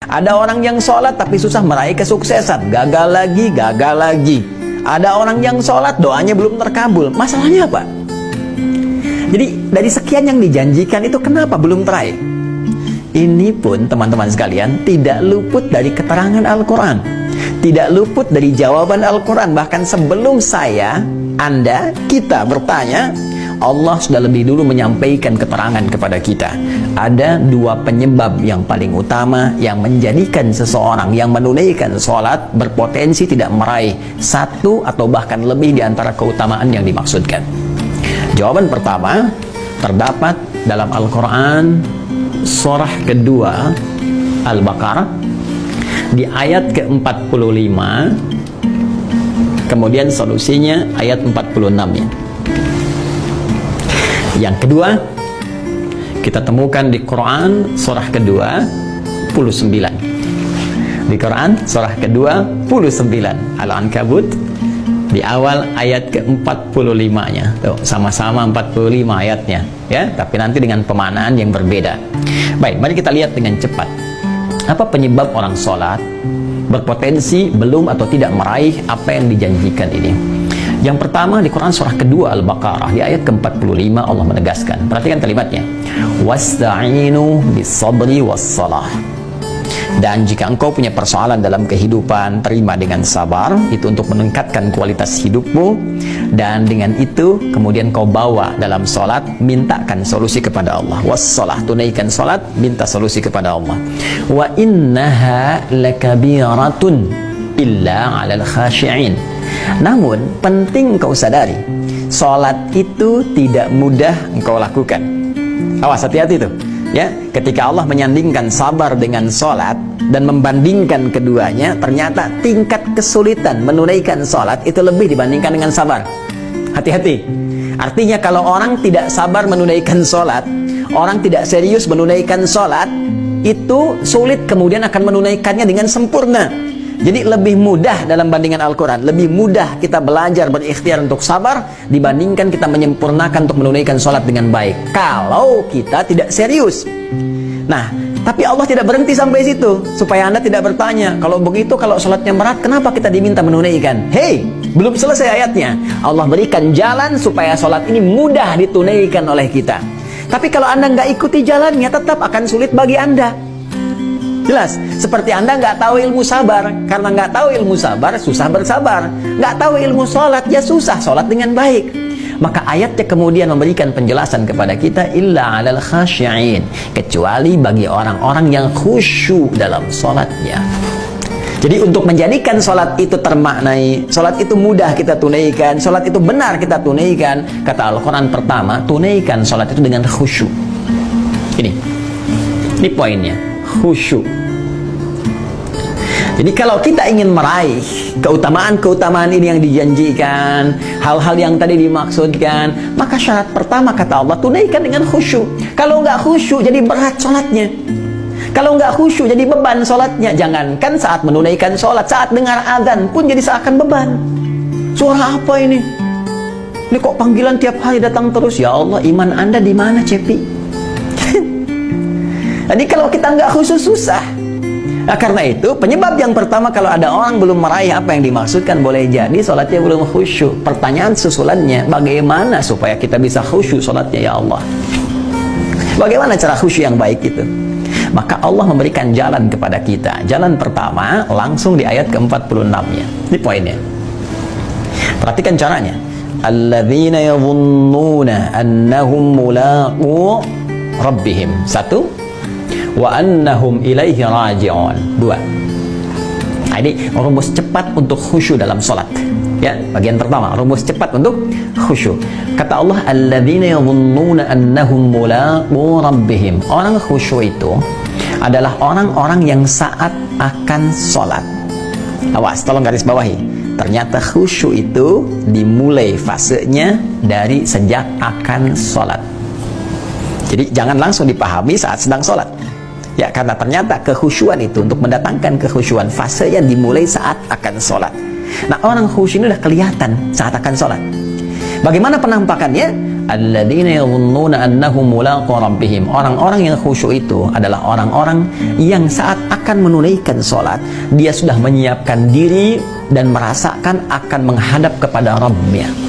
Ada orang yang sholat tapi susah meraih kesuksesan, gagal lagi, gagal lagi. Ada orang yang sholat doanya belum terkabul. Masalahnya apa? Jadi dari sekian yang dijanjikan itu kenapa belum teraih? Ini pun teman-teman sekalian tidak luput dari keterangan Al-Quran, tidak luput dari jawaban Al-Quran. Bahkan sebelum saya, Anda, kita bertanya, Allah sudah lebih dulu menyampaikan keterangan kepada kita. Ada dua penyebab yang paling utama yang menjadikan seseorang yang menunaikan sholat berpotensi tidak meraih satu atau bahkan lebih di antara keutamaan yang dimaksudkan. Jawaban pertama terdapat dalam Al-Quran surah kedua Al-Baqarah di ayat ke-45, kemudian solusinya ayat 46-nya. Yang kedua kita temukan di Quran surah kedua 29. Di Quran surah kedua 29 Al-Ankabut di awal ayat ke-45-nya. Tuh, sama-sama 45 ayatnya ya, tapi nanti dengan pemaknaan yang berbeda. Baik, mari kita lihat dengan cepat. Apa penyebab orang sholat berpotensi belum atau tidak meraih apa yang dijanjikan ini? Yang pertama di Quran surah kedua Al-Baqarah di ayat ke-45 Allah menegaskan. Perhatikan kalimatnya. Wasta'inu bis-sabri was-salah. Dan jika engkau punya persoalan dalam kehidupan, terima dengan sabar, itu untuk meningkatkan kualitas hidupmu. Dan dengan itu kemudian kau bawa dalam sholat, mintakan solusi kepada Allah. Was-salah, tunaikan sholat, minta solusi kepada Allah. Wa innaha lakabiratun illa 'alal khashi'in. Namun penting kau sadari, sholat itu tidak mudah engkau lakukan. Awas, hati-hati tuh ya, ketika Allah menyandingkan sabar dengan sholat dan membandingkan keduanya, ternyata tingkat kesulitan menunaikan sholat itu lebih dibandingkan dengan sabar. Hati-hati. Artinya kalau orang tidak sabar menunaikan sholat, orang tidak serius menunaikan sholat, itu sulit kemudian akan menunaikannya dengan sempurna. Jadi lebih mudah dalam bandingan Al-Quran, lebih mudah kita belajar berikhtiar untuk sabar dibandingkan kita menyempurnakan untuk menunaikan sholat dengan baik, kalau kita tidak serius. Nah, tapi Allah tidak berhenti sampai situ, supaya Anda tidak bertanya, kalau begitu, kalau sholatnya berat, kenapa kita diminta menunaikan? Hei, belum selesai ayatnya. Allah berikan jalan supaya sholat ini mudah ditunaikan oleh kita. Tapi kalau Anda nggak ikuti jalannya, tetap akan sulit bagi Anda. Jelas, seperti Anda nggak tahu ilmu sabar. Karena nggak tahu ilmu sabar, susah bersabar. Nggak tahu ilmu sholat, ya susah sholat dengan baik. Maka ayatnya kemudian memberikan penjelasan kepada kita, illa 'alal khashi'in, kecuali bagi orang-orang yang khusyuk dalam sholatnya. Jadi untuk menjadikan sholat itu termaknai, sholat itu mudah kita tunaikan, sholat itu benar kita tunaikan, kata Al-Quran pertama, tunaikan sholat itu dengan khusyuk. Ini poinnya, khusyuk. Jadi kalau kita ingin meraih keutamaan-keutamaan ini yang dijanjikan, hal-hal yang tadi dimaksudkan, maka syarat pertama kata Allah, tunaikan dengan khusyuk. Kalau nggak khusyuk jadi berat sholatnya. Kalau nggak khusyuk jadi beban sholatnya. Jangankan saat menunaikan sholat, saat dengar azan pun jadi seakan beban. Suara apa ini? Ini kok panggilan tiap hari datang terus? Ya Allah, iman Anda di mana, Cepi? Jadi kalau kita nggak khusyuk susah. Nah, karena itu penyebab yang pertama, kalau ada orang belum meraih apa yang dimaksudkan, boleh jadi sholatnya belum khusyuk. Pertanyaan susulannya, bagaimana supaya kita bisa khusyuk sholatnya ya Allah? Bagaimana cara khusyuk yang baik itu? Maka Allah memberikan jalan kepada kita. Jalan pertama langsung di ayat ke-46-nya. Ini poinnya. Perhatikan caranya. Alladzina yadhunnuna annahum mulaqu rabbihim. Satu, wa annahum ilaihi raji'un. Dua. Nah, ini rumus cepat untuk khusyuk dalam sholat. Ya, bagian pertama, rumus cepat untuk khusyuk. Kata Allah, alladzina yadhunnuna annahum mulaqu rabbihim. Orang khusyuk itu adalah orang-orang yang saat akan sholat. Awas, tolong garis bawahi. Ternyata khusyuk itu dimulai fasenya dari sejak akan sholat. Jadi jangan langsung dipahami saat sedang sholat. Ya, karena ternyata kekhusyuan itu, untuk mendatangkan kekhusyuan, fasenya dimulai saat akan sholat. Nah, orang khusyuk ini udah kelihatan saat akan sholat. Bagaimana penampakannya? alladzina yadhunnuna annahum mulaqu rabbihim. Orang-orang yang khusyuk itu adalah orang-orang yang saat akan menunaikan sholat, dia sudah menyiapkan diri dan merasakan akan menghadap kepada Rabbnya.